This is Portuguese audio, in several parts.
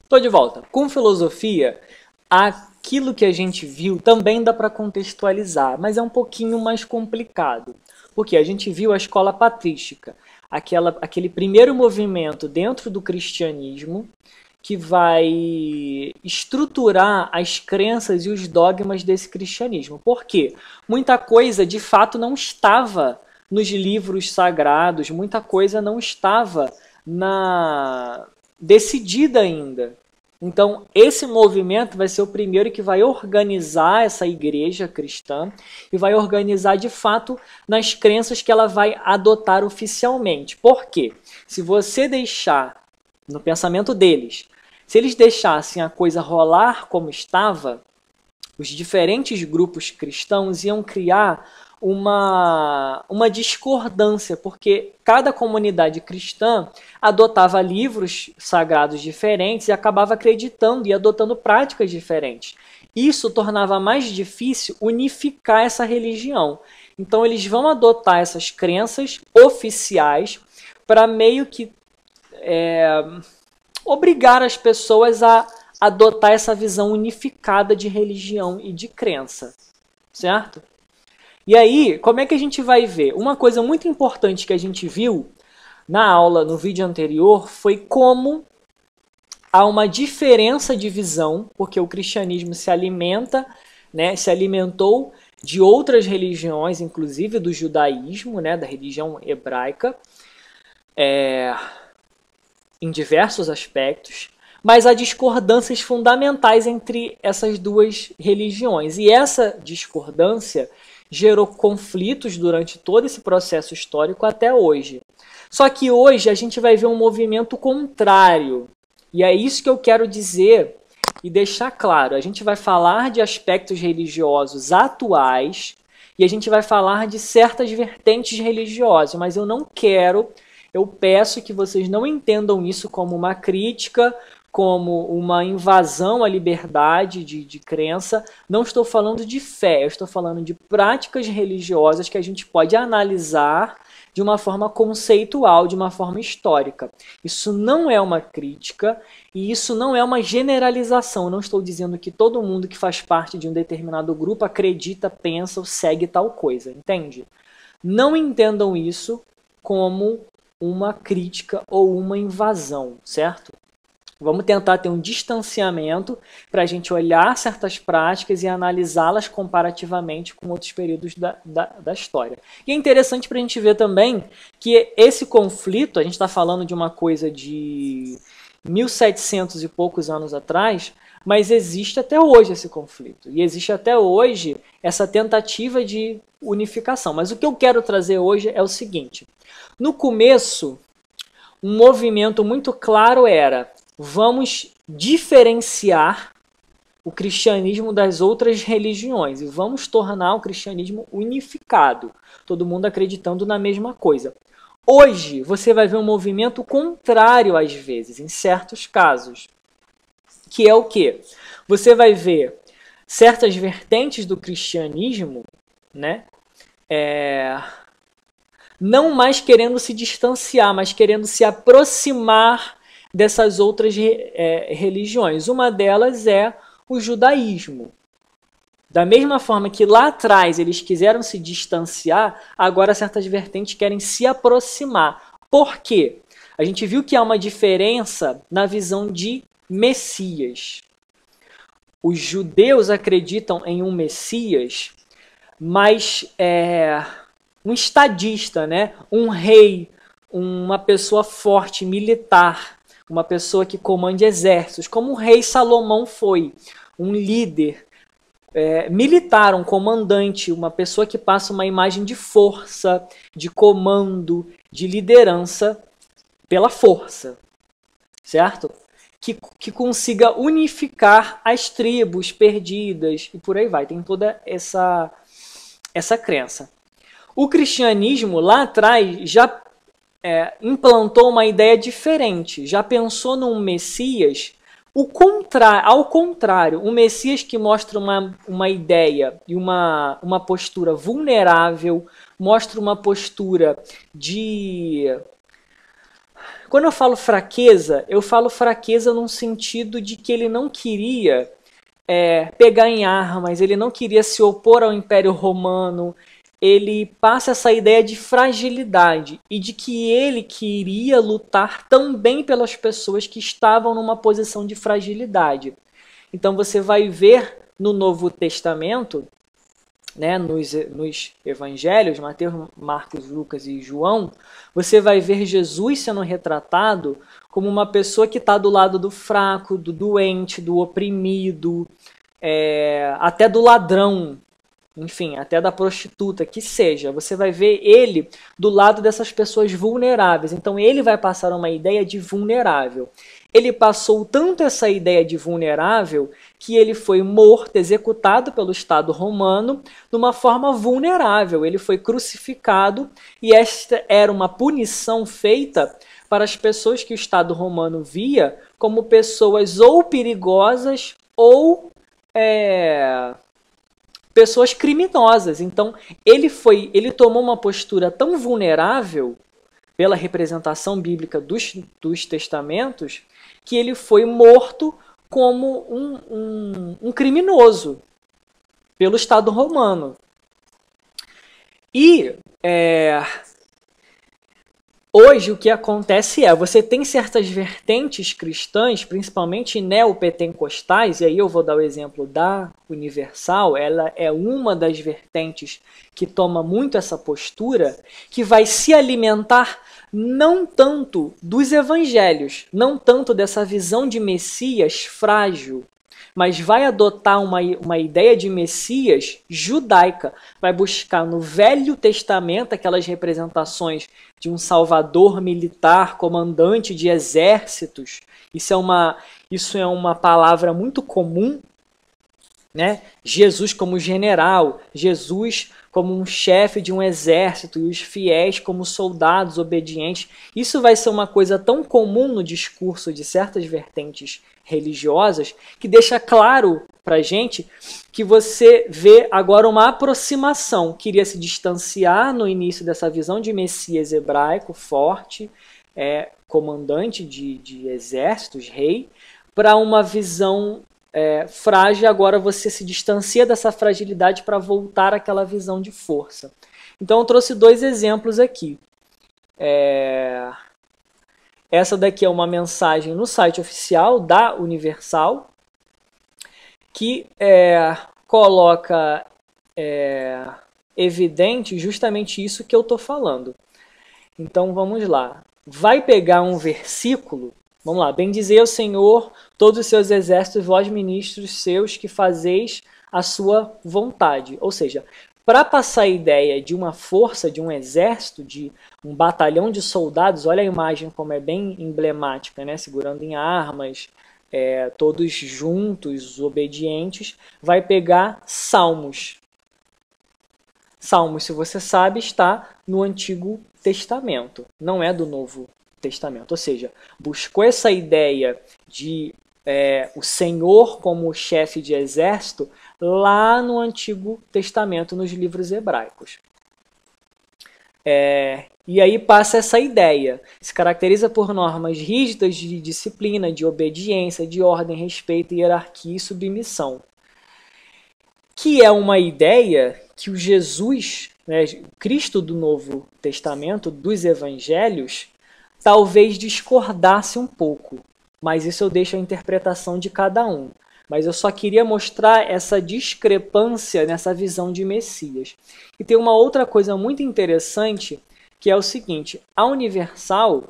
Tô de volta. Com filosofia, aquilo que a gente viu também dá para contextualizar, mas é um pouquinho mais complicado. Porque a gente viu a escola patrística, aquele primeiro movimento dentro do cristianismo que vai estruturar as crenças e os dogmas desse cristianismo. Por quê? Muita coisa de fato não estava nos livros sagrados, muita coisa não estava decidida ainda. Então, esse movimento vai ser o primeiro que vai organizar essa igreja cristã e vai organizar de fato nas crenças que ela vai adotar oficialmente. Por quê? Se você deixar, no pensamento deles, se eles deixassem a coisa rolar como estava, os diferentes grupos cristãos iam criar uma discordância, porque cada comunidade cristã adotava livros sagrados diferentes e acabava acreditando e adotando práticas diferentes. Isso tornava mais difícil unificar essa religião. Então eles vão adotar essas crenças oficiais para meio que obrigar as pessoas a adotar essa visão unificada de religião e de crença, certo? E aí, como é que a gente vai ver? Uma coisa muito importante que a gente viu na aula, no vídeo anterior, foi como há uma diferença de visão, porque o cristianismo se alimenta, se alimentou de outras religiões, inclusive do judaísmo, da religião hebraica, em diversos aspectos, mas há discordâncias fundamentais entre essas duas religiões. E essa discordância gerou conflitos durante todo esse processo histórico até hoje. Só que hoje a gente vai ver um movimento contrário. E é isso que eu quero dizer e deixar claro. A gente vai falar de aspectos religiosos atuais e a gente vai falar de certas vertentes religiosas, mas eu peço que vocês não entendam isso como uma crítica, como uma invasão à liberdade de crença. Não estou falando de fé, eu estou falando de práticas religiosas que a gente pode analisar de uma forma conceitual, de uma forma histórica. Isso não é uma crítica e isso não é uma generalização. Eu não estou dizendo que todo mundo que faz parte de um determinado grupo acredita, pensa ou segue tal coisa, entende? Não entendam isso como uma crítica ou uma invasão, certo? Vamos tentar ter um distanciamento para a gente olhar certas práticas e analisá-las comparativamente com outros períodos da história. E é interessante para a gente ver também que esse conflito, a gente está falando de uma coisa de 1700 e poucos anos atrás, mas existe até hoje esse conflito. E existe até hoje essa tentativa de unificação. Mas o que eu quero trazer hoje é o seguinte. No começo, um movimento muito claro era: vamos diferenciar o cristianismo das outras religiões e vamos tornar o cristianismo unificado, todo mundo acreditando na mesma coisa. Hoje, você vai ver um movimento contrário às vezes, em certos casos, que é o quê? Você vai ver certas vertentes do cristianismo, não mais querendo se distanciar, mas querendo se aproximar dessas outras religiões. Uma delas é o judaísmo. Da mesma forma que lá atrás eles quiseram se distanciar, agora certas vertentes querem se aproximar. Por quê? A gente viu que há uma diferença na visão de Messias. Os judeus acreditam em um Messias, mas um estadista, um rei, uma pessoa forte, militar, uma pessoa que comande exércitos, como o rei Salomão foi, um líder militar, um comandante, uma pessoa que passa uma imagem de força, de comando, de liderança pela força, certo? Que consiga unificar as tribos perdidas e por aí vai. Tem toda essa crença. O cristianismo lá atrás já implantou uma ideia diferente, já pensou num Messias ao contrário, um Messias que mostra uma ideia e uma postura vulnerável, mostra uma postura de... Quando eu falo fraqueza num sentido de que ele não queria pegar em armas, ele não queria se opor ao Império Romano, ele passa essa ideia de fragilidade e de que ele queria lutar também pelas pessoas que estavam numa posição de fragilidade. Então você vai ver no Novo Testamento, né, nos evangelhos, Mateus, Marcos, Lucas e João, você vai ver Jesus sendo retratado como uma pessoa que está do lado do fraco, do doente, do oprimido, até do ladrão, enfim, até da prostituta, que seja. Você vai ver ele do lado dessas pessoas vulneráveis. Então ele vai passar uma ideia de vulnerável. Ele passou tanto essa ideia de vulnerável que ele foi morto, executado pelo Estado romano, de uma forma vulnerável. Ele foi crucificado e esta era uma punição feita para as pessoas que o Estado romano via como pessoas ou perigosas ou pessoas criminosas. Então ele tomou uma postura tão vulnerável pela representação bíblica dos testamentos, que ele foi morto como um criminoso pelo Estado romano. E hoje o que acontece você tem certas vertentes cristãs, principalmente neopentecostais, e aí eu vou dar o exemplo da Universal, ela é uma das vertentes que toma muito essa postura, que vai se alimentar não tanto dos evangelhos, não tanto dessa visão de Messias frágil, mas vai adotar uma ideia de Messias judaica, vai buscar no Velho Testamento aquelas representações de um salvador militar, comandante de exércitos. Isso é uma palavra muito comum, né? Jesus como general, Jesus como um chefe de um exército e os fiéis como soldados obedientes. Isso vai ser uma coisa tão comum no discurso de certas vertentes religiosas que deixa claro para a gente que você vê agora uma aproximação. Queria se distanciar no início dessa visão de Messias hebraico forte, comandante de exércitos, rei, para uma visão frágil. Agora você se distancia dessa fragilidade para voltar àquela visão de força. Então eu trouxe dois exemplos aqui. Essa daqui é uma mensagem no site oficial da Universal, que coloca evidente justamente isso que eu estou falando. Então vamos lá. Vai pegar um versículo. Vamos lá. Bendizei ao Senhor todos os seus exércitos, vós ministros seus que fazeis a sua vontade. Ou seja, para passar a ideia de uma força, de um exército, de um batalhão de soldados, olha a imagem como é bem emblemática, né? Segurando em armas, todos juntos, obedientes, vai pegar Salmos. Salmos, se você sabe, está no Antigo Testamento, não é do Novo Testamento. Ou seja, buscou essa ideia de o Senhor como chefe de exército lá no Antigo Testamento, nos livros hebraicos. E aí passa essa ideia. Se caracteriza por normas rígidas de disciplina, de obediência, de ordem, respeito, hierarquia e submissão. Que é uma ideia que o Jesus, o Cristo do Novo Testamento, dos Evangelhos, talvez discordasse um pouco. Mas isso eu deixo a interpretação de cada um. Mas eu só queria mostrar essa discrepância nessa visão de Messias. E tem uma outra coisa muito interessante, que é o seguinte: a Universal,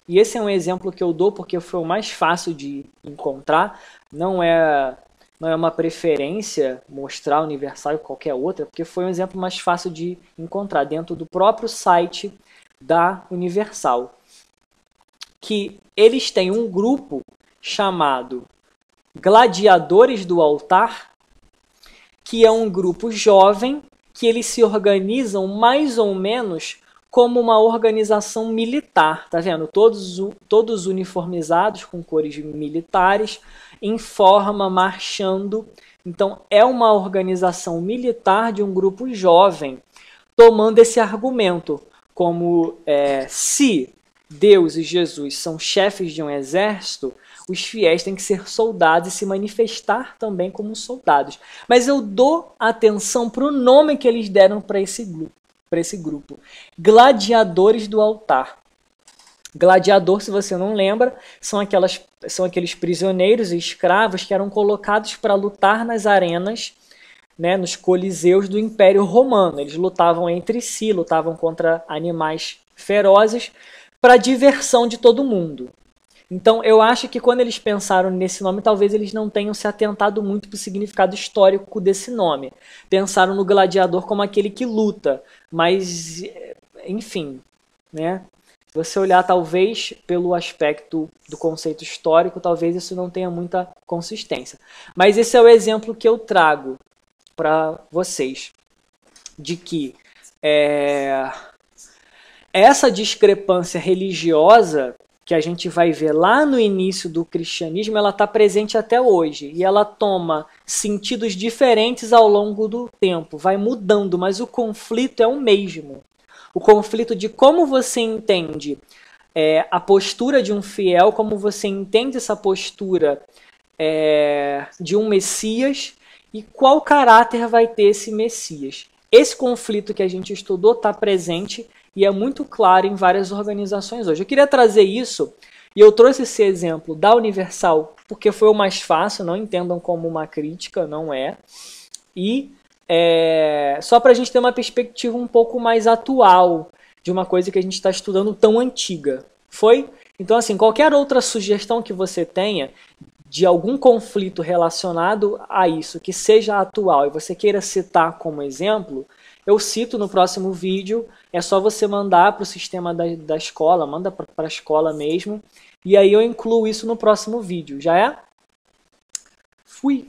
e esse é um exemplo que eu dou porque foi o mais fácil de encontrar, não é uma preferência mostrar a Universal e qualquer outra, porque foi um exemplo mais fácil de encontrar dentro do próprio site da Universal. Que eles têm um grupo chamado Gladiadores do Altar, que é um grupo jovem que eles se organizam mais ou menos como uma organização militar, tá vendo? Todos uniformizados com cores militares, em forma, marchando. Então é uma organização militar de um grupo jovem, tomando esse argumento como se Deus e Jesus são chefes de um exército, os fiéis têm que ser soldados e se manifestar também como soldados. Mas eu dou atenção para o nome que eles deram para esse grupo. Gladiadores do altar. Gladiador, se você não lembra, são aqueles prisioneiros e escravos que eram colocados para lutar nas arenas, né, nos coliseus do Império Romano. Eles lutavam entre si, lutavam contra animais ferozes para diversão de todo mundo. Então, eu acho que quando eles pensaram nesse nome, talvez eles não tenham se atentado muito para o significado histórico desse nome. Pensaram no gladiador como aquele que luta, mas, enfim, né? Se você olhar, talvez, pelo aspecto do conceito histórico, talvez isso não tenha muita consistência. Mas esse é o exemplo que eu trago para vocês, de que essa discrepância religiosa que a gente vai ver lá no início do cristianismo, ela está presente até hoje. E ela toma sentidos diferentes ao longo do tempo, vai mudando, mas o conflito é o mesmo. O conflito de como você entende a postura de um fiel, como você entende essa postura de um Messias e qual caráter vai ter esse Messias. Esse conflito que a gente estudou está presente e é muito claro em várias organizações hoje. Eu queria trazer isso, e eu trouxe esse exemplo da Universal, porque foi o mais fácil, não entendam como uma crítica, não é. E só para a gente ter uma perspectiva um pouco mais atual de uma coisa que a gente está estudando tão antiga. Foi? Então, assim, qualquer outra sugestão que você tenha de algum conflito relacionado a isso, que seja atual, e você queira citar como exemplo, eu cito no próximo vídeo. É só você mandar para o sistema da escola, manda para a escola mesmo, e aí eu incluo isso no próximo vídeo. Já é? Fui!